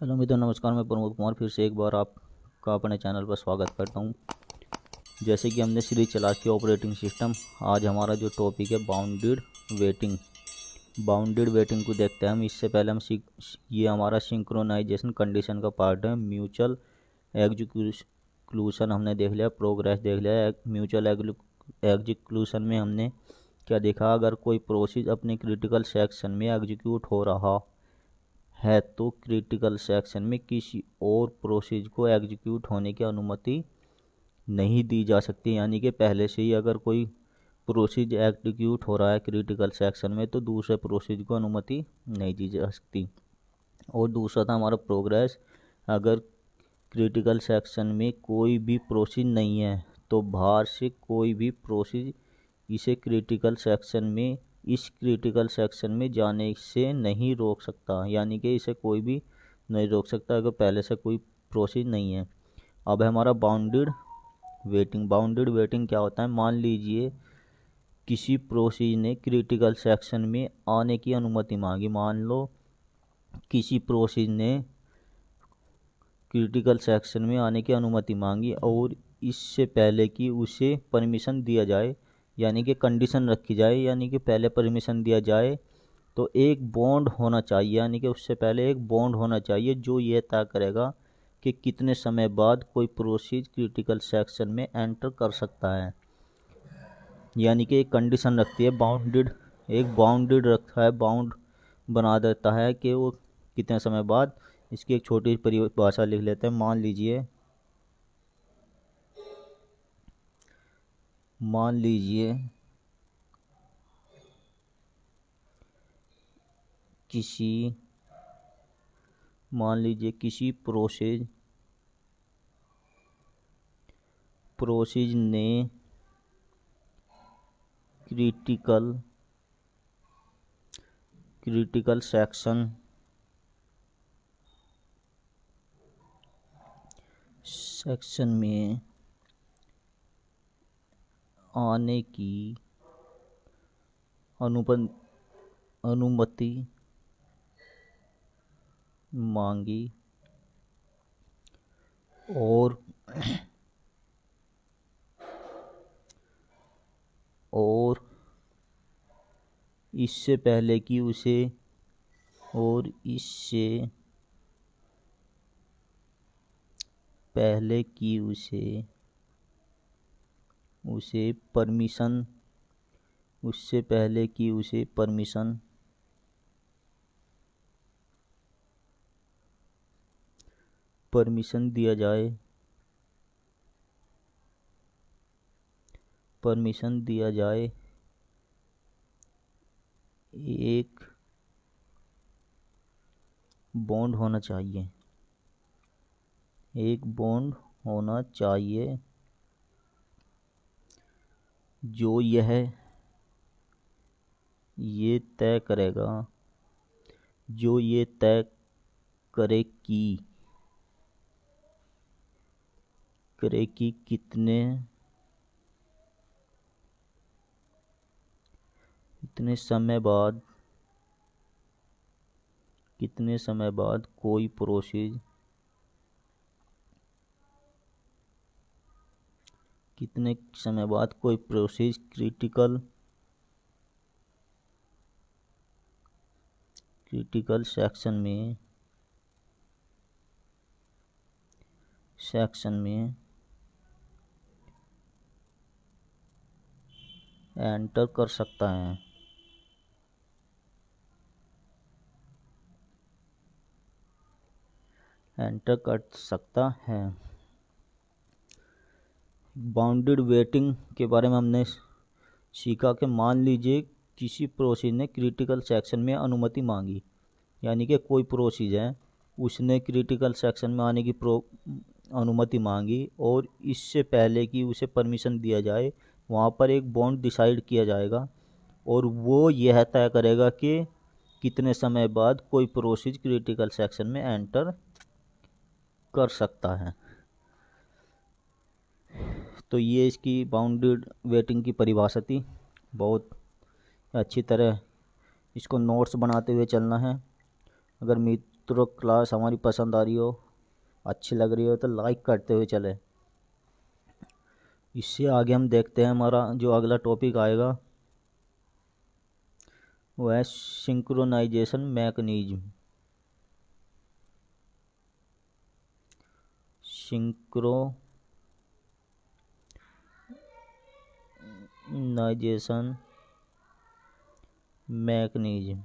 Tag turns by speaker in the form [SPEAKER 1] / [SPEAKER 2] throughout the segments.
[SPEAKER 1] Hello मित्रों, नमस्कार। मैं प्रमोद कुमार फिर से एक बार आपका अपने चैनल पर स्वागत करता हूं। जैसे कि हमने सीरीज चला के ऑपरेटिंग सिस्टम, आज हमारा जो टॉपिक है बाउंडेड वेटिंग। बाउंडेड वेटिंग को देखते हैं हम। इससे पहले हम ये हमारा सिंक्रोनाइजेशन कंडीशन का पार्ट है। म्यूचुअल एग्जीक्यूशन हमने देख लिया, प्रोग्रेस देख लिया। म्यूचुअल एग्जीक्यूशन में हमने क्या देखा, अगर कोई प्रोसेस अपने क्रिटिकल सेक्शन में एग्जीक्यूट हो रहा है तो क्रिटिकल सेक्शन में किसी और प्रोसेस को एग्जीक्यूट होने की अनुमति नहीं दी जा सकती। यानी कि पहले से ही अगर कोई प्रोसेस एग्जीक्यूट हो रहा है क्रिटिकल सेक्शन में तो दूसरे प्रोसेस को अनुमति नहीं दी जा सकती। और दूसरा था हमारा प्रोग्रेस। अगर क्रिटिकल सेक्शन में कोई भी प्रोसेस नहीं है तो बाहर से कोई भी प्रोसेस इसे इस क्रिटिकल सेक्शन में जाने से नहीं रोक सकता। यानी कि इसे कोई भी नहीं रोक सकता अगर पहले से कोई प्रोसेस नहीं है। अब है हमारा बाउंडेड वेटिंग। बाउंडेड वेटिंग क्या होता है? मान लीजिए किसी प्रोसेस ने क्रिटिकल सेक्शन में आने की अनुमति मांगी। मान लो किसी प्रोसेस ने क्रिटिकल सेक्शन में आने की अनुमति मांगी और इससे पहले कि उसे परमिशन दिया जाए, यानी कि कंडीशन रखी जाए, यानी कि पहले परमिशन दिया जाए तो एक बॉन्ड होना चाहिए। यानी कि उससे पहले एक बॉन्ड होना चाहिए जो ये तय करेगा कि कितने समय बाद कोई प्रोसेस क्रिटिकल सेक्शन में एंटर कर सकता है। यानी कि एक कंडीशन रखती है बाउंडेड, एक बाउंडेड रखा है, बाउंड बना देता है कि वो कितने समय बाद। इसकी एक छोटी परिभाषा लिख लेते हैं। मान लीजिए किसी प्रोसेस ने क्रिटिकल सेक्शन में आने की अनुमति मांगी और इससे पहले कि उसे परमिशन दिया जाए एक बॉन्ड होना चाहिए जो ये तय करे कि कितने समय बाद कोई प्रोसेस क्रिटिकल सेक्शन में एंटर कर सकता है। बाउंडेड वेटिंग के बारे में हमने सीखा कि मान लीजिए किसी प्रोसेस ने क्रिटिकल सेक्शन में अनुमति मांगी। यानी कि कोई प्रोसेस है, उसने क्रिटिकल सेक्शन में आने की अनुमति मांगी और इससे पहले कि उसे परमिशन दिया जाए वहाँ पर एक बॉन्ड डिसाइड किया जाएगा और वो यह तय करेगा कि कितने समय बाद कोई प्रोसेस क्रिटिकल सेक्शन में एंटर कर सकता है। तो ये इसकी बाउंडेड वेटिंग की परिभाषा थी। बहुत अच्छी तरह इसको नोट्स बनाते हुए चलना है। अगर मित्रों क्लास हमारी पसंद आ रही हो, अच्छी लग रही हो तो लाइक करते हुए चले। इससे आगे हम देखते हैं हमारा जो अगला टॉपिक आएगा वो है synchronization mechanism. Synchronization mechanism.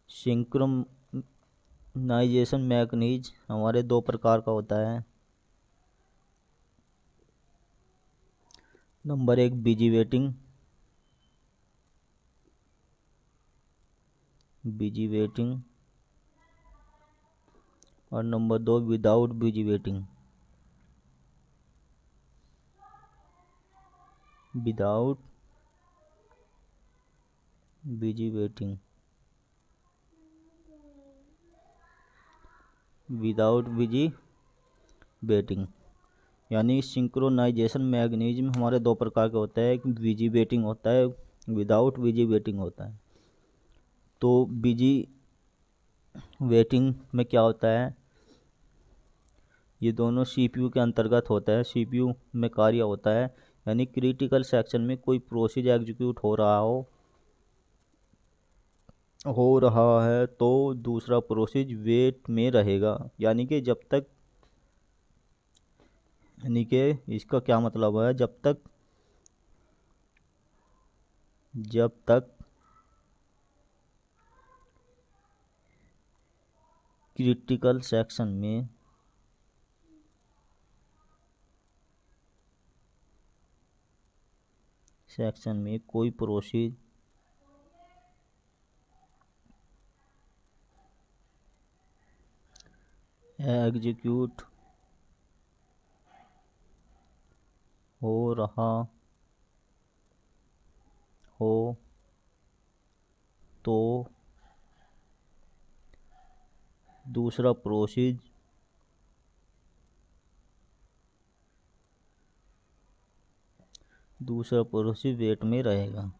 [SPEAKER 1] Synchronization mechanism हमारे दो प्रकार का होता है। नंबर एक बिजी वेटिंग और नंबर दो without busy waiting. Without busy waiting, without busy waiting यानी सिंक्रोनाइजेशन मैकेनिज्म हमारे दो प्रकार के होते हैं। एक बिजी वेटिंग होता है, विदाउट बिजी वेटिंग होता है। तो बिजी वेटिंग में क्या होता है, ये दोनों सीपीयू के अंतर्गत होता है। सीपीयू में कार्य होता है यानी क्रिटिकल सेक्शन में कोई प्रोसेस एग्जीक्यूट हो रहा है तो दूसरा प्रोसेस वेट में रहेगा। यानी कि इसका क्या मतलब है, जब तक क्रिटिकल सेक्शन में कोई प्रोसेस एग्जीक्यूट हो रहा हो तो दूसरा प्रोसेस वेट में रहेगा।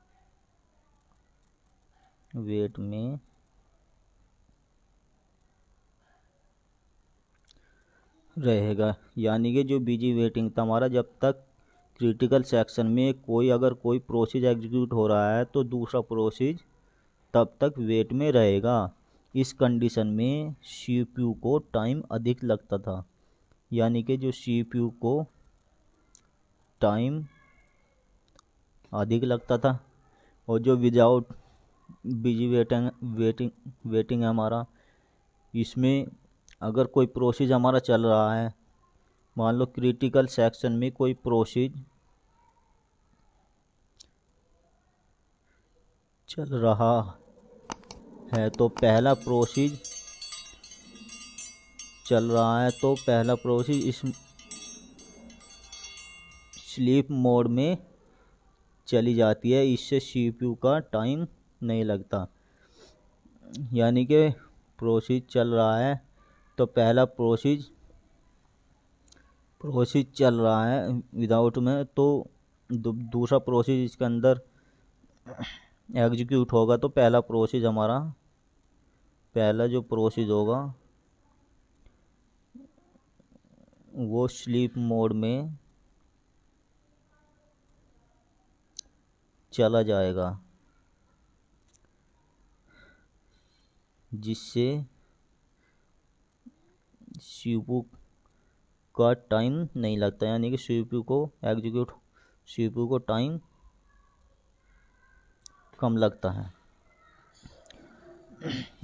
[SPEAKER 1] यानी कि जो बिजी वेटिंग था हमारा, जब तक क्रिटिकल सेक्शन में अगर कोई प्रोसेस एग्जीक्यूट हो रहा है तो दूसरा प्रोसेस तब तक वेट में रहेगा। इस कंडीशन में सीपीयू को टाइम अधिक लगता था। यानी कि जो सीपीयू को टाइम अधिक लगता था। और जो विदाउट बिजी वेटिंग है हमारा, इसमें अगर कोई प्रोसेस हमारा चल रहा है, मान लो क्रिटिकल सेक्शन में कोई प्रोसेस चल रहा है तो पहला प्रोसेस इस स्लीप मोड में चली जाती है। इससे सीपीयू का टाइम नहीं लगता। यानी कि प्रोसेस चल रहा है तो पहला प्रोसेस चल रहा है विदाउट में, तो दूसरा प्रोसेस इसके अंदर एग्जीक्यूट होगा तो पहला जो प्रोसेस होगा वो स्लीप मोड में चला जाएगा, जिससे सीपीयू का टाइम नहीं लगता। यानी कि सीपीयू को टाइम कम लगता है।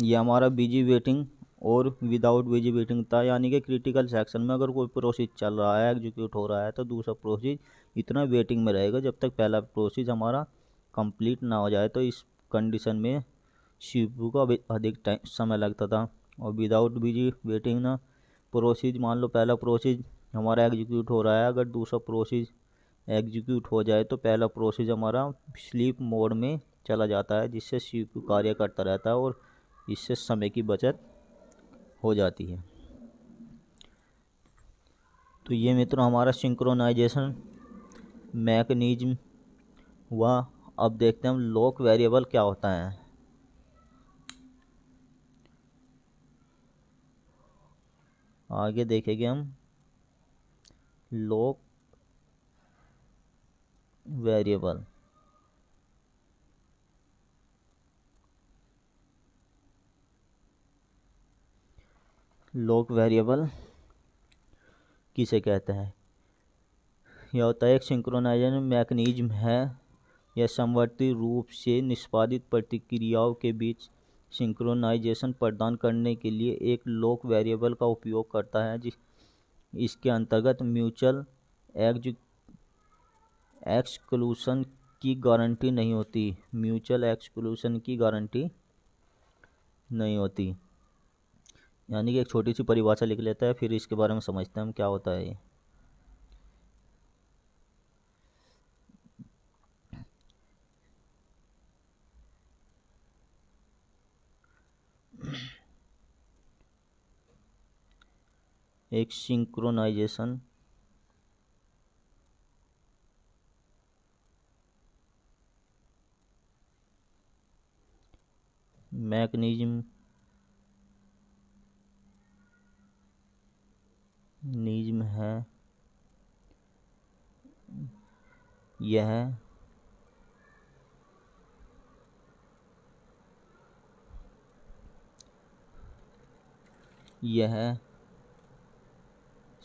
[SPEAKER 1] ये हमारा बिजी वेटिंग और विदाउट बिजी वेटिंग था। यानी कि क्रिटिकल सेक्शन में अगर कोई प्रोसेस चल रहा है, एग्जीक्यूट हो रहा है, तो दूसरा प्रोसेस इतना वेटिंग में रहेगा जब तक पहला प्रोसेस हमारा कंप्लीट ना हो जाए। तो इस कंडीशन में सीपीयू को अधिक टाइम समय लगता था। और विदाउट बिजी वेटिंग ना प्रोसेस, मान लो पहला प्रोसेस हमारा एग्जीक्यूट हो रहा है, अगर दूसरा प्रोसेस एग्जीक्यूट हो जाए तो पहला प्रोसेस हमारा स्लीप मोड में चला जाता है, जिससे सीपीयू कार्य करता रहता है और इससे समय की बचत हो जाती है। तो ये मित्रों हमारा सिंक्रोनाइजेशन मैकेनिज्म हुआ। अब देखते हैं हम लोक वेरिएबल क्या होता है। आगे देखेंगे हम लोक वेरिएबल। लोक वेरिएबल किसे कहते हैं? यह होता है एक सिंक्रोनाइजेशन मैकेनिज्म है। यह समवर्ती रूप से निष्पादित प्रतिक्रियाओं के बीच सिंक्रोनाइजेशन प्रदान करने के लिए एक लोक वेरिएबल का उपयोग करता है। इसके अंतर्गत म्यूचुअल एक्सक्लूशन की गारंटी नहीं होती। म्यूचुअल एक्सक्लूशन की गारंटी नहीं होती। यानी कि एक छोटी सी परिभाषा लिख लेता है, फिर इसके बारे में समझते हैं हम क्या होता है ये। एक सिंक्रोनाइजेशन मैकेनिज्म है। यह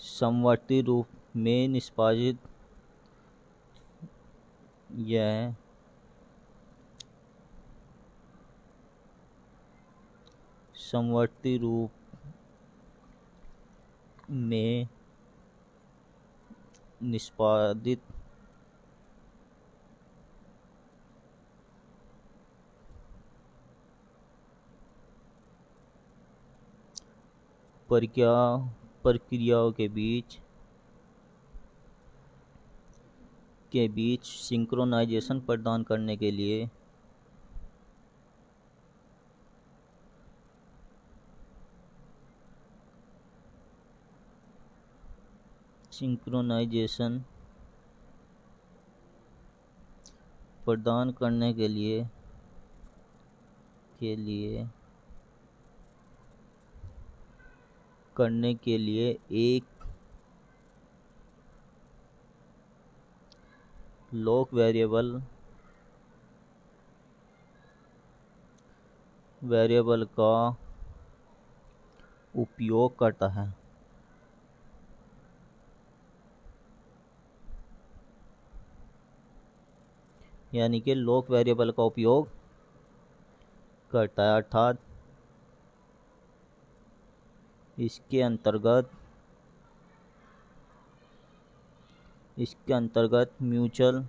[SPEAKER 1] समवर्ती रूप में निष्पादित यह समवर्ती रूप में निष्पादित प्रक्रियाओं के बीच सिंक्रोनाइजेशन प्रदान करने के लिए सिंक्रोनाइजेशन प्रदान करने के लिए एक लोक वेरिएबल का उपयोग करता है। यानी कि लोक वेरिएबल का उपयोग करता है, अर्थात इसके अंतर्गत म्यूचुअल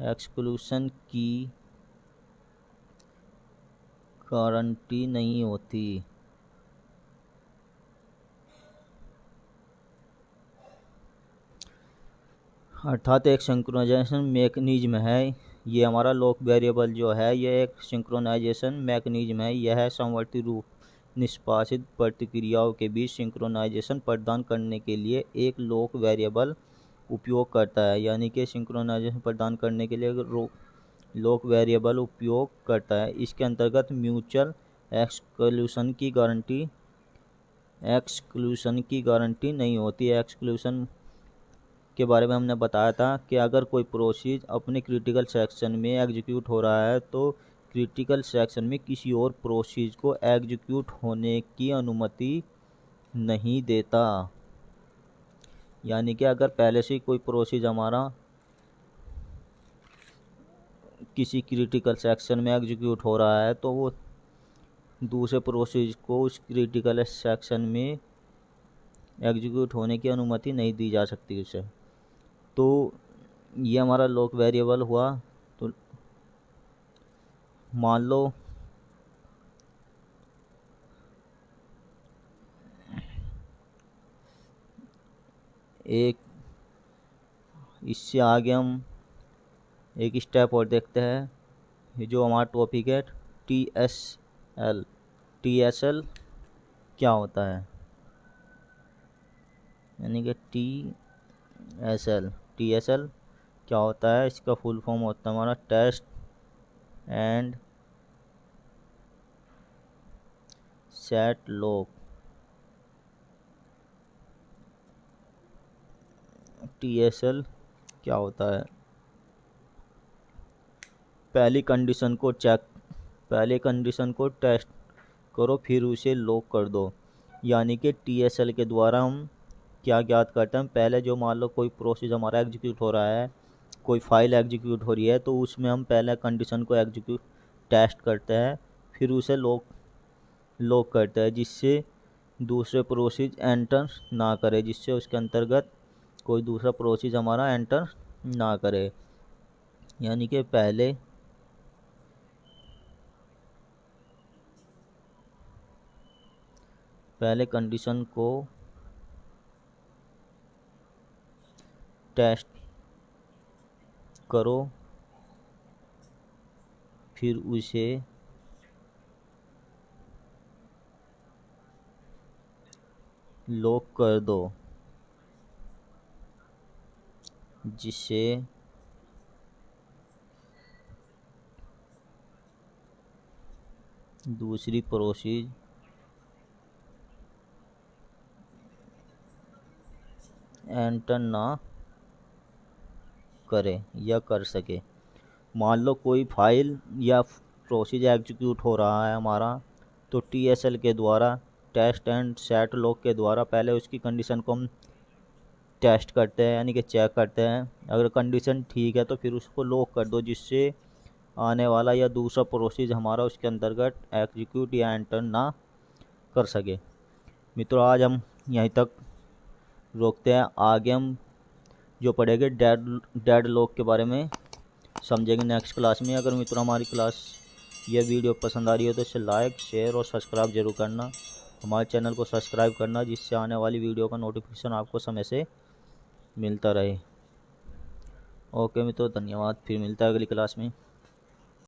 [SPEAKER 1] एक्सक्लूशन की गारंटी नहीं होती। अर्थात एक सिंक्रोनाइजेशन मैकेनिज्म है। ये हमारा लोक वेरिएबल जो है, ये एक सिंक्रोनाइजेशन मैकेनिज्म है। यह समवर्ती रूप निष्पादित प्रतिक्रियाओं के बीच सिंक्रोनाइजेशन प्रदान करने के लिए एक लोक वेरिएबल उपयोग करता है। यानी कि सिंक्रोनाइजेशन प्रदान करने के लिए लोक वेरिएबल उपयोग करता है। इसके अंतर्गत म्यूचुअल एक्सक्लूशन की गारंटी नहीं होती। एक्सक्लूशन के बारे में हमने बताया था कि अगर कोई प्रोसेस अपने क्रिटिकल सेक्शन में एग्जीक्यूट हो रहा है तो क्रिटिकल सेक्शन में किसी और प्रोसेस को एग्जीक्यूट होने की अनुमति नहीं देता। यानी कि अगर पहले से कोई प्रोसेस हमारा किसी क्रिटिकल सेक्शन में एग्जीक्यूट हो रहा है तो वो दूसरे प्रोसेस को उस क्रिटिकल सेक्शन में एग्जीक्यूट होने की अनुमति नहीं दी जा सकती उसे। तो ये हमारा लोक वेरिएबल हुआ। तो मान लो एक इससे आगे हम एक स्टेप और देखते हैं। ये जो हमारा टॉपिक है टी एस एल क्या होता है, यानी कि टी एस एल क्या होता है, इसका फुल फॉर्म होता है हमारा test and set lock. T S L क्या होता है, पहली कंडीशन को टेस्ट करो फिर उसे लॉक कर दो। यानी कि टी एस एल के द्वारा हम क्या ज्ञात करते हैं, पहले जो मान लो कोई प्रोसेस हमारा एग्जीक्यूट हो रहा है, कोई फाइल एग्जीक्यूट हो रही है, तो उसमें हम पहले कंडीशन को एग्जीक्यूट टेस्ट करते हैं, फिर उसे लॉक लॉक करते हैं, जिससे दूसरे प्रोसेस एंटर ना करे, जिससे उसके अंतर्गत कोई दूसरा प्रोसेस हमारा एंटर ना करे। यानी कि पहले कंडीशन को टेस्ट करो फिर उसे लॉक कर दो, जिससे दूसरी प्रोसेस एंटर ना करे या कर सके। मान लो कोई फाइल या प्रोसेस एग्जीक्यूट हो रहा है हमारा, तो टीएसएल के द्वारा टेस्ट एंड सेट लॉक के द्वारा पहले उसकी कंडीशन को हम टेस्ट करते हैं, यानी कि चेक करते हैं। अगर कंडीशन ठीक है तो फिर उसको लॉक कर दो, जिससे आने वाला या दूसरा प्रोसेस हमारा उसके अंतर्गत एग्जीक्यूट या एंटर ना कर सके। मित्रों, आज हम यहीं तक रोकते हैं, आगे हम जो पढ़ेंगे डेड लॉक के बारे में समझेंगे नेक्स्ट क्लास में। अगर मित्रों हमारी क्लास ये वीडियो पसंद आ रही हो तो इसे लाइक शेयर और सब्सक्राइब जरूर करना, हमारे चैनल को सब्सक्राइब करना, जिससे आने वाली वीडियो का नोटिफिकेशन आपको समय से मिलता रहे। ओके मित्रों, धन्यवाद, फिर मिलता है अगली क्लास में।